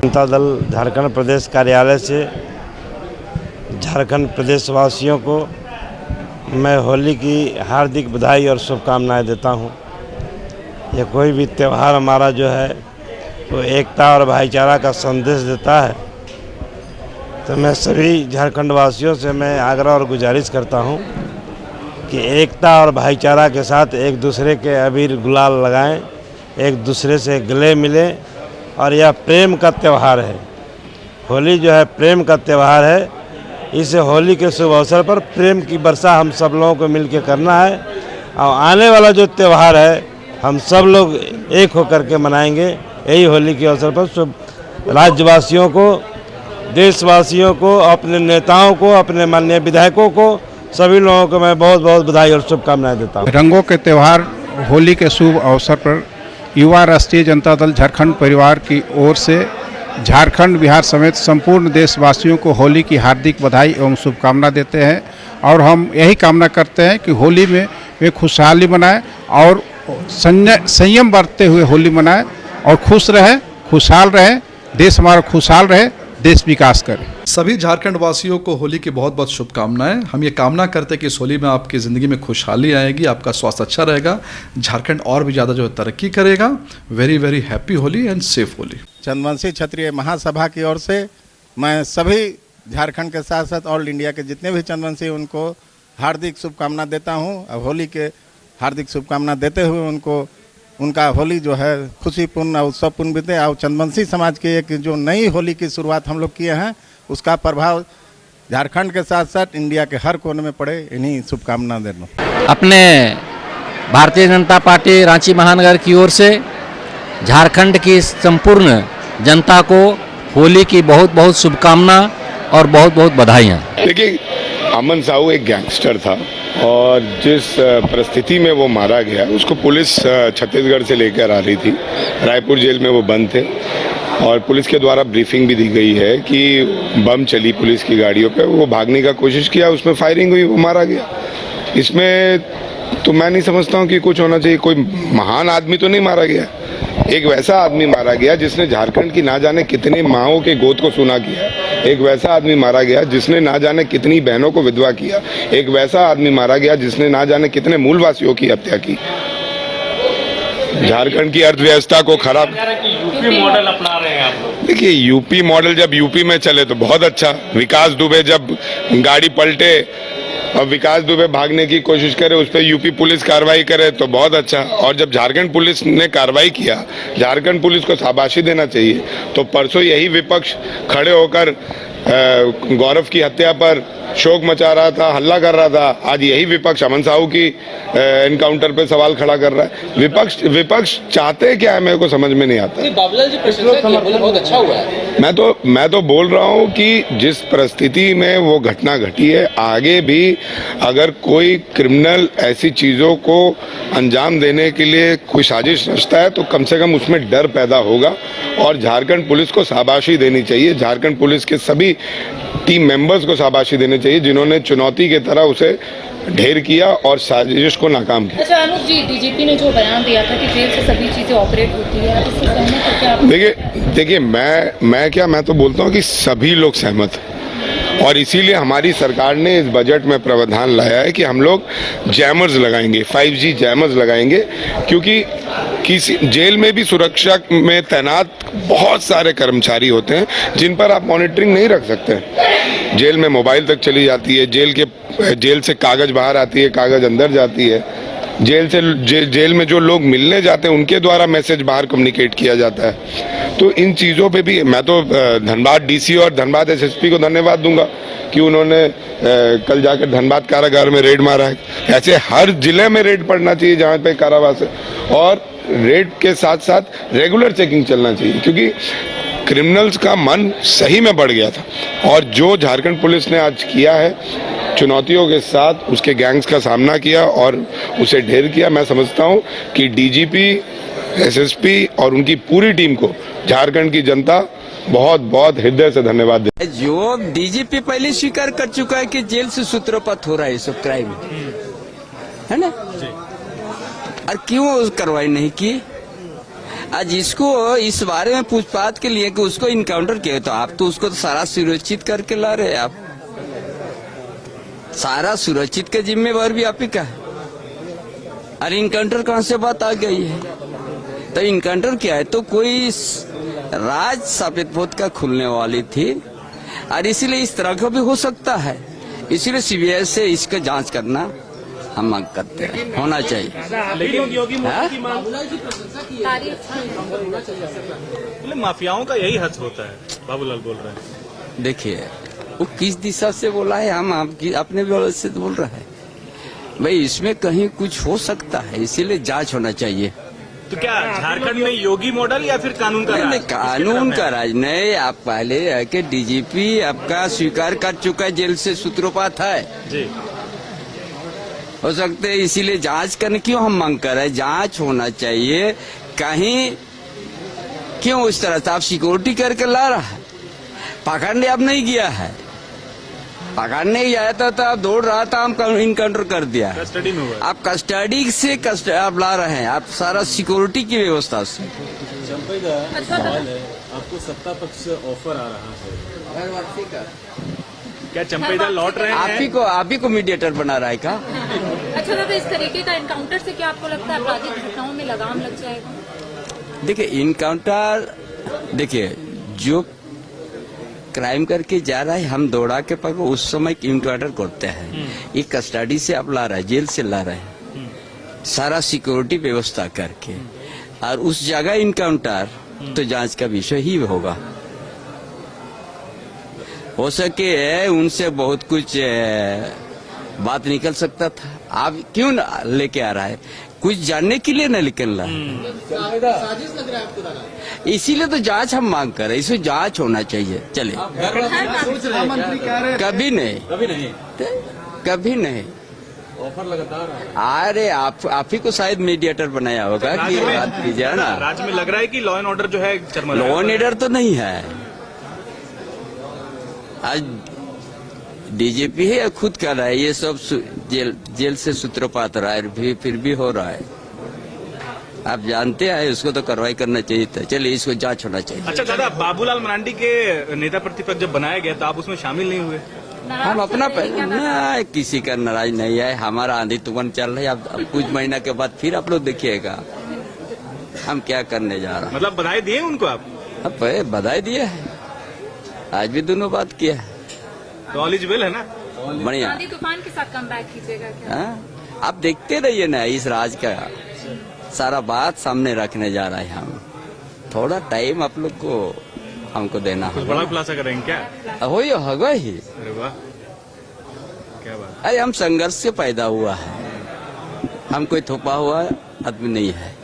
जनता दल झारखंड प्रदेश कार्यालय से झारखंड प्रदेशवासियों को मैं होली की हार्दिक बधाई और शुभकामनाएं देता हूं। यह कोई भी त्यौहार हमारा जो है वो एकता और भाईचारा का संदेश देता है। तो मैं सभी झारखंड वासियों से मैं आग्रह और गुजारिश करता हूं कि एकता और भाईचारा के साथ एक दूसरे के अबीर गुलाल लगाएं, एक दूसरे से गले मिलें। और यह प्रेम का त्यौहार है। होली जो है प्रेम का त्यौहार है। इस होली के शुभ अवसर पर प्रेम की वर्षा हम सब लोगों को मिलकर करना है और आने वाला जो त्यौहार है हम सब लोग एक होकर के मनाएंगे। यही होली के अवसर पर शुभ राज्यवासियों को, देशवासियों को, अपने नेताओं को, अपने माननीय विधायकों को, सभी लोगों को मैं बहुत बहुत बधाई और शुभकामनाएं देता हूँ। रंगों के त्यौहार होली के शुभ अवसर पर युवा राष्ट्रीय जनता दल झारखंड परिवार की ओर से झारखंड, बिहार समेत संपूर्ण देशवासियों को होली की हार्दिक बधाई एवं शुभकामना देते हैं। और हम यही कामना करते हैं कि होली में वे खुशहाली मनाएं और संयम बरतते हुए होली मनाएं और खुश रहें, खुशहाल रहें, देश हमारा खुशहाल रहे, देश विकास करे। सभी झारखंड वासियों को होली की बहुत बहुत शुभकामनाएं। हम ये कामना करते हैं कि इस होली में आपकी ज़िंदगी में खुशहाली आएगी, आपका स्वास्थ्य अच्छा रहेगा, झारखंड और भी ज़्यादा जो है तरक्की करेगा। Very very happy Holi and safe Holi. चंदवंशी क्षत्रिय महासभा की ओर से मैं सभी झारखंड के साथ साथ ऑल इंडिया के जितने भी चंदवंशी उनको हार्दिक शुभकामना देता हूँ। अब होली के हार्दिक शुभकामना देते हुए उनका होली जो है खुशीपूर्ण और उत्सवपूर्ण बीते। और चंदवंशी समाज की एक जो नई होली की शुरुआत हम लोग किए हैं उसका प्रभाव झारखंड के साथ साथ इंडिया के हर कोने में पड़े, इन्हीं शुभकामना देना। अपने भारतीय जनता पार्टी रांची महानगर की ओर से झारखंड की संपूर्ण जनता को होली की बहुत बहुत शुभकामना और बहुत बहुत बधाइयाँ। देखिए, अमन साहू एक गैंगस्टर था और जिस परिस्थिति में वो मारा गया उसको पुलिस छत्तीसगढ़ से लेकर आ रही थी। रायपुर जेल में वो बंद थे और पुलिस के द्वारा ब्रीफिंग भी दी गई है कि बम चली पुलिस की गाड़ियों पे, वो भागने का कोशिश किया, उसमें फायरिंग हुई, वो मारा गया। इसमें तो मैं नहीं समझता हूँ कि कुछ होना चाहिए। कोई महान आदमी तो नहीं मारा गया, एक वैसा आदमी मारा गया जिसने झारखंड की ना जाने कितनी माओं के गोद को सुना किया। एक वैसा आदमी मारा गया जिसने ना जाने कितनी बहनों को विधवा किया। एक वैसा आदमी मारा गया जिसने ना जाने कितने मूलवासियों की हत्या की। झारखंड की अर्थव्यवस्था को खराब। यूपी मॉडल अपना रहे हैं आप लोग। देखिए, यूपी मॉडल जब यूपी में चले तो बहुत अच्छा। विकास दुबे जब गाड़ी पलटे और विकास दुबे भागने की कोशिश करे, उस पर यूपी पुलिस कार्रवाई करे तो बहुत अच्छा। और जब झारखंड पुलिस ने कार्रवाई किया, झारखंड पुलिस को शाबाशी देना चाहिए। तो परसों यही विपक्ष खड़े होकर गौरव की हत्या पर शोक मचा रहा था, हल्ला कर रहा था। आज यही विपक्ष अमन साहू की एनकाउंटर पे सवाल खड़ा कर रहा है। विपक्ष चाहते क्या है, मेरे को समझ में नहीं आता। बाबूलाल जी बहुत अच्छा हुआ है। मैं तो बोल रहा हूँ कि जिस परिस्थिति में वो घटना घटी है, आगे भी अगर कोई क्रिमिनल ऐसी चीजों को अंजाम देने के लिए कोई साजिश रचता है तो कम से कम उसमें डर पैदा होगा। और झारखंड पुलिस को शाबाशी देनी चाहिए, झारखंड पुलिस के सभी टीम मेंबर्स को शाबाशी देनी चाहिए जिन्होंने चुनौती की तरह उसे ढेर किया और साजिश को नाकाम किया। अच्छा अनुज जी, डीजीपी ने जो बयान दिया था कि जेल से सभी चीजें ऑपरेट होती है, इससे सहमत हो क्या आप? देखिए मैं तो बोलता हूँ कि सभी लोग सहमत हैं और इसीलिए हमारी सरकार ने इस बजट में प्रावधान लाया है कि हम लोग जैमर्स लगाएंगे, 5G जैमर्स लगाएंगे। क्योंकि किसी जेल में भी सुरक्षा में तैनात बहुत सारे कर्मचारी होते हैं जिन पर आप मॉनिटरिंग नहीं रख सकते। जेल में मोबाइल तक चली जाती है, जेल से कागज बाहर आती है, कागज अंदर जाती है। जेल में जो लोग मिलने जाते हैं उनके द्वारा मैसेज बाहर कम्युनिकेट किया जाता है। तो इन चीज़ों पे भी मैं तो धनबाद डीसी और धनबाद एसएसपी को धन्यवाद दूंगा कि उन्होंने कल जाकर धनबाद कारागार में रेड मारा है। ऐसे हर जिले में रेड पड़ना चाहिए जहाँ पे कारावास है, और रेड के साथ साथ रेगुलर चेकिंग चलना चाहिए क्योंकि क्रिमिनल्स का मन सही में बढ़ गया था। और जो झारखंड पुलिस ने आज किया है, चुनौतियों के साथ उसके गैंग्स का सामना किया और उसे ढेर किया, मैं समझता हूं कि डीजीपी, एसएसपी और उनकी पूरी टीम को झारखंड की जनता बहुत बहुत हृदय से धन्यवाद दे। जो डीजीपी पहले स्वीकार कर चुका है कि जेल से सूत्रोपात हो रहा है, सब क्राइम है ना, और क्यों कार्रवाई नहीं की? आज इसको इस बारे में पूछताछ के लिए कि उसको इनकाउंटर किया, तो आप तो उसको तो सारा सुरक्षित करके ला रहे हैं। आप सारा सुरक्षित का जिम्मेवार भी आप ही का है। अरे इनकाउंटर कहाँ से बात आ गई है? तो इनकाउंटर क्या है? तो कोई राज साबित पोत का खुलने वाली थी, और इसीलिए इस तरह का भी हो सकता है। इसीलिए सीबीआई से इसका जांच करना हम मांग करते हैं, होना चाहिए। लेकिन योगी मोदी की मांग माफियाओं का यही हद होता है, बाबूलाल बोल रहे हैं। देखिए वो किस दिशा से बोला है, हम आपकी अपने व्यवस्था से बोल रहे हैं भाई, इसमें कहीं कुछ हो सकता है, इसीलिए जांच होना चाहिए। तो क्या झारखंड में योगी मॉडल या फिर कानून का नहीं, राज? कानून का राज नहीं। आप पहले है कि डीजीपी आपका स्वीकार कर चुका है, जेल से सूत्रोपात है जी, हो सकते है, इसीलिए जांच करने क्यों हम मांग कर रहे हैं, जांच होना चाहिए। कहीं क्यों इस तरह से आप सिक्योरिटी करके ला रहा है? पकड़ने अब नहीं गया है, पकड़ने गया था तो आप दौड़ रहा था, हम इनकाउंटर कर दिया। कस्टडी में हुआ। आप कस्टडी से आप ला रहे हैं, आप सारा सिक्योरिटी की व्यवस्था से। आपको सत्ता पक्ष से ऑफर आ रहा है, घर वापसी का, क्या चंपेदा लौट रहे हैं? आप ही को मीडिएटर बना रहा है क्या? अच्छा दादा, इस तरीके का इनकाउंटर से क्या आपको लगता है आपराधिक घटनाओं में लगाम लग जाएगा? देखिए इनकाउंटर, देखिए जो क्राइम करके जा रहा है हम दौड़ा के पकड़, उस समय इनकाउंटर करते हैं। ये कस्टडी से आप ला रहा है, जेल से ला रहे हैं, सारा सिक्योरिटी व्यवस्था करके, और उस जगह इनकाउंटर तो जांच का विषय ही होगा। हो सके उनसे बहुत कुछ बात निकल सकता था, आप क्यों लेके आ रहा है? कुछ जानने के लिए न निकल रहा है, इसीलिए तो जांच हम मांग कर रहे हैं, इसमें जांच होना चाहिए। चले कभी नहीं, कभी नहीं ऑफर लगातार। अरे आप ही को शायद मीडिएटर बनाया होगा कि बात कीजिए ना। राज्य में लग रहा है कि लॉ एंड ऑर्डर जो है चरमरा। लॉ एंड ऑर्डर तो नहीं है, आज डीजीपी है खुद कर रहा है, ये सब जेल से सूत्रोपात रहा है, फिर भी हो रहा है। आप जानते हैं, उसको तो कार्रवाई करना चाहिए था। चलिए इसको जांच होना चाहिए। अच्छा दादा, बाबूलाल मरांडी के नेता प्रतिपक्ष जब बनाया गया तो आप उसमें शामिल नहीं हुए? हम अपना नहीं, किसी का नाराज नहीं है, हमारा आंधी तूफान चल रहा है। अब कुछ महीना के बाद फिर आप लोग देखिएगा हम क्या करने जा रहे हैं। मतलब बधाई दिए उनको आप? अब बधाई दिया है, आज भी दोनों बात किया है, तो ऑल इज वेल है ना? बढ़िया। आंधी तूफान के साथ कमबैक कीजिएगा क्या? आप देखते रहिए ना, इस राज का सारा बात सामने रखने जा रहा है हम। थोड़ा टाइम आप लोग को हमको देना कुछ होगा। बड़ा खुलासा करेंगे क्या? हो ही होगा ही। अरे वाह, क्या बात। अरे हम संघर्ष से पैदा हुआ है, हम कोई थोपा हुआ आदमी नहीं है।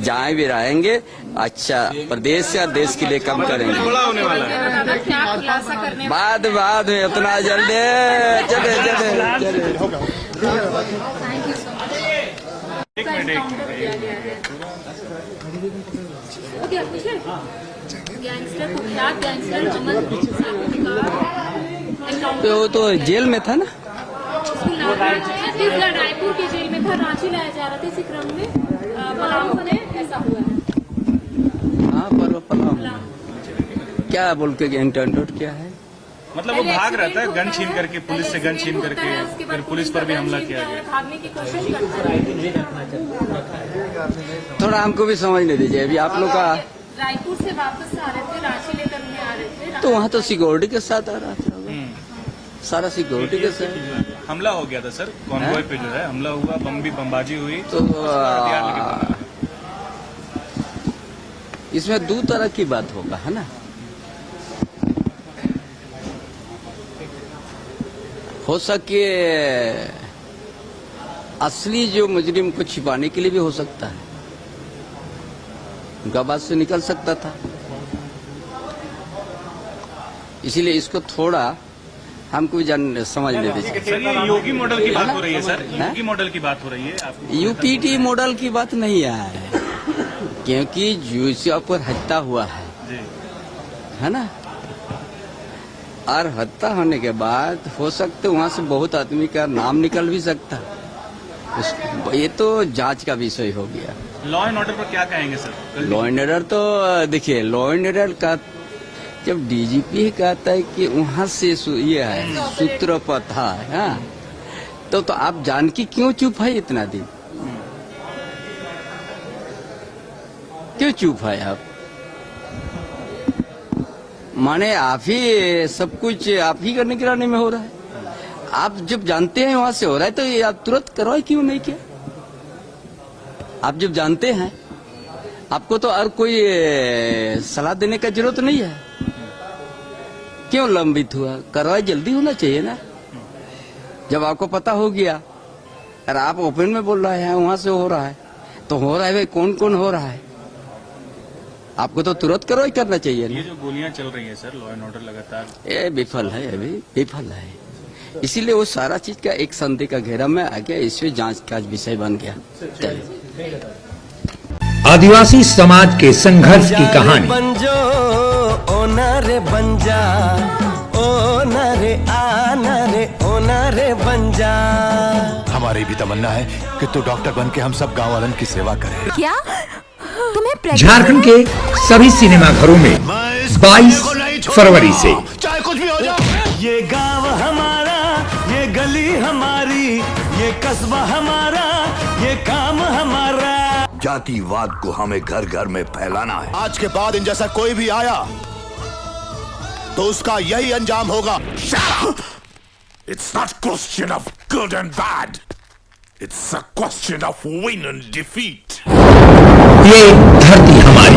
जहाँ भी रहेंगे अच्छा प्रदेश से और देश के लिए काम करेंगे। बड़ा होने वाला है। दादा क्या खुलासा करने बाद में उतना जल्दी चले चले थैंक यू सो मच। एक मिनट गैंगस्टर कुख्यात गैंगस्टर अमन साहनी का तो वो तो जेल में था ना, छत्तीसगढ़ रायपुर के जेल में था, रांची लाया जा रहा था। इसी क्रम में पलामू में ऐसा हुआ है। हाँ पर क्या बोल के एंटर क्या है? मतलब वो भाग रहा था गन छीन करके, पुलिस से गन छीन करके, फिर पुलिस पर भी हमला किया गया। भागने की कोशिश करता है। थोड़ा हमको भी समझने दीजिए। अभी आप लोग का रायपुर से वापस आ रहे थे, रांची लेकर उन्हें आ रहे थे, तो वहाँ तो सिक्योरिटी के साथ आ रहा था, सारा सिक्योरिटी के साथ हमला हो गया था सर, कॉन्वॉय पे जो है हमला हुआ, बमबाजी हुई। तो इसमें दो तरह की बात होगा, है ना। हो सके असली जो मुजरिम को छिपाने के लिए भी हो सकता है, उनका बात से निकल सकता था, इसीलिए इसको थोड़ा हमको भी समझने दीजिए। सर ये योगी मॉडल की बात हो रही है सर, योगी मॉडल की बात हो रही है आप? यूपीटी मॉडल की बात नहीं है, क्योंकि जो पर हत्या हुआ है ना, और हत्या होने के बाद हो सकते वहाँ से बहुत आदमी का नाम निकल भी सकता। ये तो जांच का विषय हो गया। लॉ एंड ऑर्डर पर क्या कहेंगे सर? लॉ एंड ऑर्डर तो देखिए, लॉ एंड ऑर्डर का जब डीजीपी कहता है कि वहां से ये है सूत्रपथ है, हाँ, तो आप जान के क्यों चुप है इतना दिन? क्यों चुप है आप? माने आप ही सब कुछ आप ही करने गिराने में हो रहा है। आप जब जानते हैं वहां से हो रहा है तो ये आप तुरंत करवाए क्यों नहीं किया? आप जब जानते हैं, आपको तो और कोई सलाह देने का जरूरत नहीं है। क्यों लंबित हुआ? करवाए जल्दी होना चाहिए ना। जब आपको पता हो गया और आप ओपन में बोल रहे हैं वहां से हो रहा है, तो हो रहा है भाई, कौन कौन हो रहा है? आपको तो तुरंत कार्रवाई करना चाहिए ना। ये जो गोलियां चल रही हैं सर, लॉ एंड ऑर्डर लगातार ये विफल है, अभी विफल है। इसीलिए वो सारा चीज का एक संदेह का घेरा में आ गया, इसमें जांच का विषय बन गया। चलिए, आदिवासी समाज के संघर्ष की कहानी। बंजो ओनारे बंजा, ओनारे आनारे ओनारे बंजा। हमारी भी तमन्ना है कि तू डॉक्टर बन के हम सब गाँव वालन की सेवा करे। क्या तुम्हें झारखंड के सभी सिनेमा घरों में 22 फरवरी से चाहे कुछ भी हो जाए, ये गांव हमारा, ये गली हमारी, ये कस्बा हमारा, ये काम हमारा। जातिवाद को हमें घर घर में फैलाना है। आज के बाद इन जैसा कोई भी आया तो उसका यही अंजाम होगा। It's not question of good and bad. It's a question of win and defeat. ये धरती हमारी,